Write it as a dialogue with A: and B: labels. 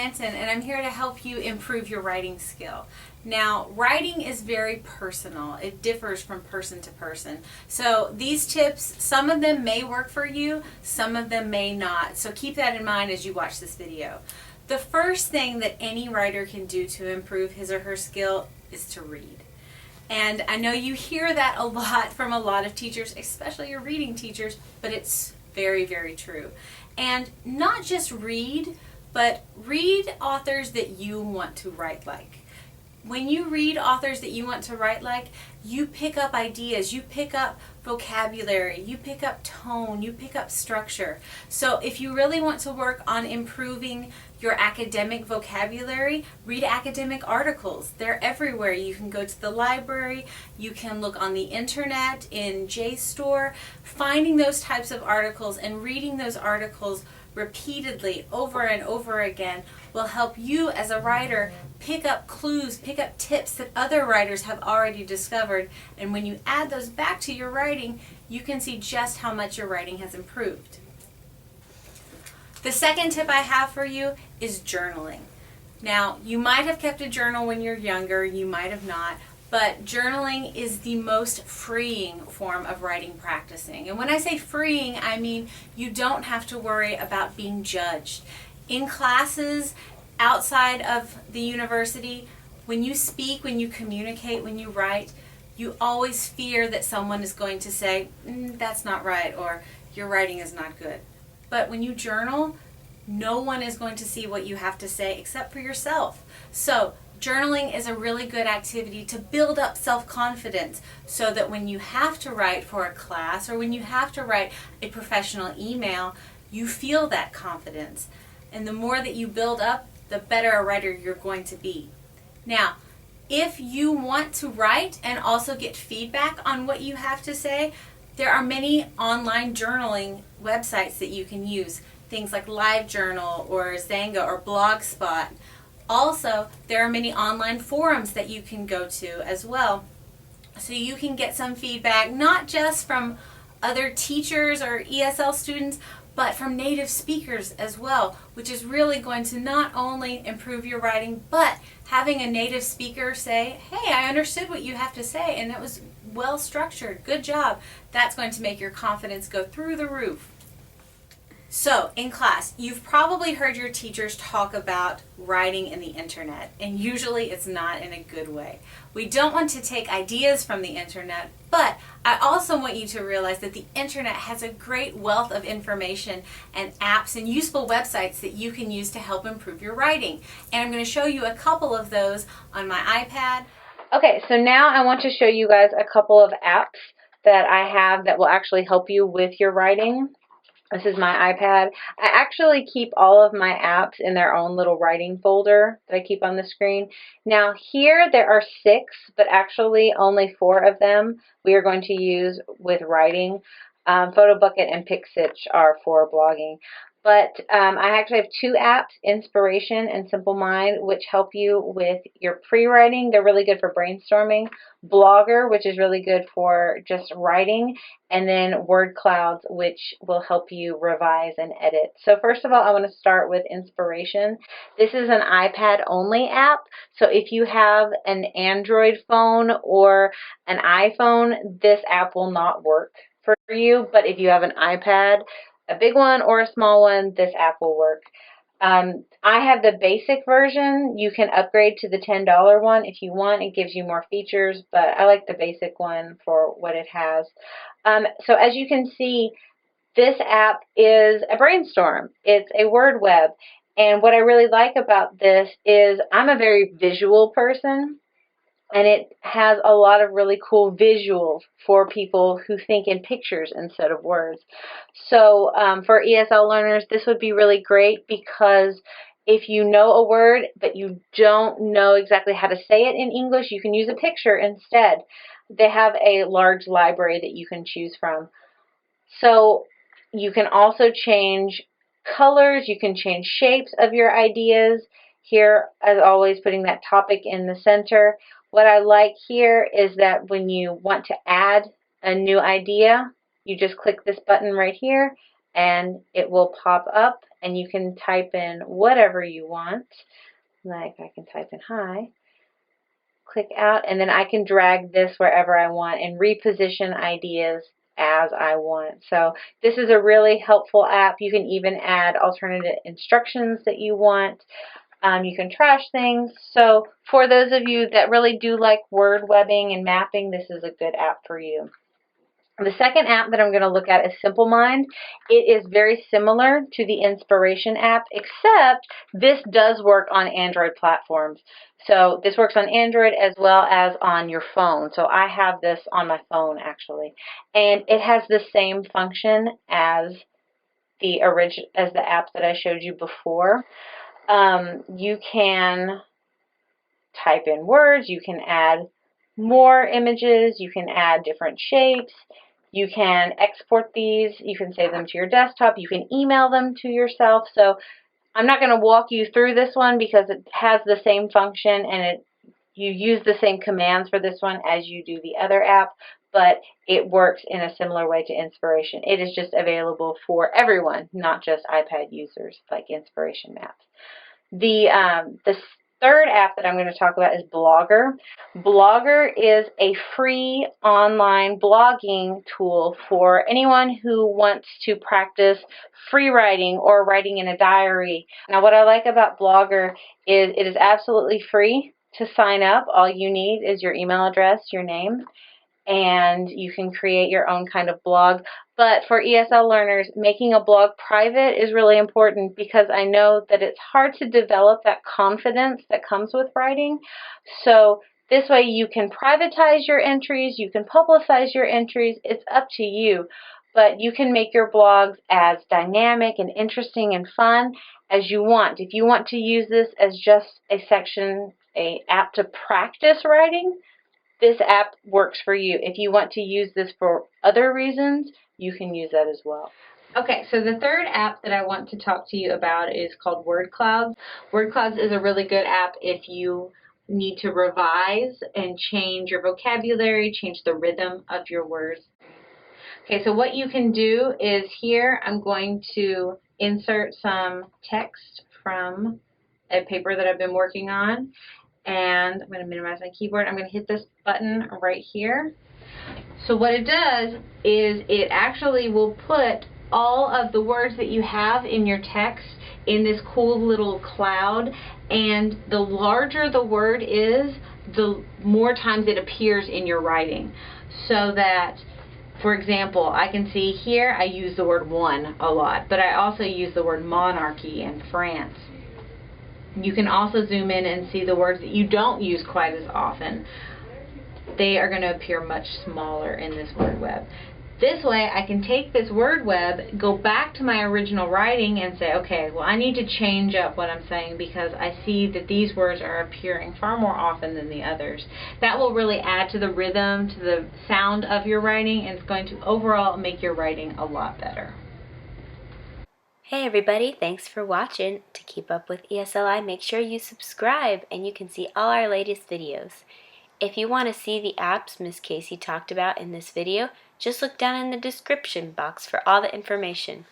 A: Blanton, and I'm here to help you improve your writing skill. Now, writing is very personal. It differs from person to person. So these tips, some of them may work for you, some of them may not. So keep that in mind as you watch this video. The first thing that any writer can do to improve his or her skill is to read. And I know you hear that a lot from a lot of teachers, especially your reading teachers, but it's very, very true. And not just read, but read authors that you want to write like. When you read authors that you want to write like, you pick up ideas, you pick up vocabulary, you pick up tone, you pick up structure. So if you really want to work on improving your academic vocabulary, read academic articles. They're everywhere. You can go to the library, you can look on the internet, in JSTOR. Finding those types of articles and reading those articles repeatedly over and over again will help you as a writer pick up clues, pick up tips that other writers have already discovered, and when you add those back to your writing, you can see just how much your writing has improved. The second tip I have for you is journaling. Now, you might have kept a journal when you're younger, you might have not, but journaling is the most freeing form of writing practicing. And when I say freeing, I mean you don't have to worry about being judged. In classes, outside of the university, when you speak, when you communicate, when you write, you always fear that someone is going to say, that's not right, or your writing is not good. But when you journal, no one is going to see what you have to say except for yourself. So journaling is a really good activity to build up self-confidence so that when you have to write for a class or when you have to write a professional email, you feel that confidence. And the more that you build up, the better a writer you're going to be. Now, if you want to write and also get feedback on what you have to say, there are many online journaling websites that you can use. Things like Livejournal or Xanga or Blogspot. Also, there are many online forums that you can go to as well. So you can get some feedback, not just from other teachers or ESL students, but from native speakers as well, which is really going to not only improve your writing, but having a native speaker say, hey, I understood what you have to say, and it was well structured, good job. That's going to make your confidence go through the roof. So, in class, you've probably heard your teachers talk about writing in the internet, and usually it's not in a good way. We don't want to take ideas from the internet, but I also want you to realize that the internet has a great wealth of information and apps and useful websites that you can use to help improve your writing. And I'm going to show you a couple of those on my iPad. Okay, so now I want to show you guys a couple of apps that I have that will actually help you with your writing. This is my iPad. I actually keep all of my apps in their own little writing folder that I keep on the screen. Now here there are 6, but actually only 4 of them we are going to use with writing. PhotoBucket and PicStitch are for blogging. But I actually have 2 apps, Inspiration and Simple Mind, which help you with your pre-writing. They're really good for brainstorming. Blogger, which is really good for just writing. And then Word Clouds, which will help you revise and edit. So first of all, I want to start with Inspiration. This is an iPad-only app. So if you have an Android phone or an iPhone, this app will not work for you. But if you have an iPad, a big one or a small one, this app will work. I have the basic version. You can upgrade to the $10 one if you want. It gives you more features, but I like the basic one for what it has. So as you can see, this app is a brainstorm. It's a word web. And what I really like about this is I'm a very visual person. And it has a lot of really cool visuals for people who think in pictures instead of words. So for ESL learners, this would be really great because if you know a word but you don't know exactly how to say it in English, you can use a picture instead. They have a large library that you can choose from. So you can also change colors, you can change shapes of your ideas. Here, as always, putting that topic in the center. What I like here is that when you want to add a new idea, you just click this button right here
B: and it will pop up, and you can type in whatever you want. Like I can type in hi, click out, and then I can drag this wherever I want and reposition ideas as I want. So this is a really helpful app. You can even add alternative instructions that you want. You can trash things. So for those of you that really do like word webbing and mapping, this is a good app for you. The second app that I'm going to look at is Simple Mind. It is very similar to the Inspiration app, except this does work on Android platforms. So this works on Android as well as on your phone. So I have this on my phone actually, and it has the same function as the app that I showed you before. You can type in words, you can add more images, you can add different shapes, you can export these, you can save them to your desktop, you can email them to yourself. So I'm not going to walk you through this one because it has the same function and you use the same commands for this one as you do the other app, but it works in a similar way to Inspiration. It is just available for everyone, not just iPad users like Inspiration Maps. The third app that I'm going to talk about is Blogger. Blogger is a free online blogging tool for anyone who wants to practice free writing or writing in a diary. Now, what I like about Blogger is it is absolutely free to sign up. All you need is your email address, your name, and you can create your own kind of blog. But for ESL learners, making a blog private is really important because I know that it's hard to develop that confidence that comes with writing. So this way you can privatize your entries, you can publicize your entries, it's up to you. But you can make your blogs as dynamic and interesting and fun as you want. If you want to use this as just an app to practice writing, this app works for you. If you want to use this for other reasons, you can use that as well. Okay, so the third app that I want to talk to you about is called Word Clouds. Word Clouds is a really good app if you need to revise and change your vocabulary, change the rhythm of your words. Okay, so what you can do is here I'm going to insert some text from a paper that I've been working on. And I'm going to minimize my keyboard. I'm going to hit this button right here. So what it does is it actually will put all of the words that you have in your text in this cool little cloud, and the larger the word is, the more times it appears in your writing. So that, for example, I can see here I use the word one a lot, but I also use the word monarchy and France. You can also zoom in and see the words that you don't use quite as often. They are going to appear much smaller in this word web. This way I can take this word web, go back to my original writing and say, okay, well I need to change up what I'm saying because I see that these words are appearing far more often than the others. That will really add to the rhythm, to the sound of your writing, and it's going to overall make your writing a lot better.
C: Hey everybody, thanks for watching. To keep up with ESLI, make sure you subscribe and you can see all our latest videos. If you want to see the apps Miss Casey talked about in this video, just look down in the description box for all the information.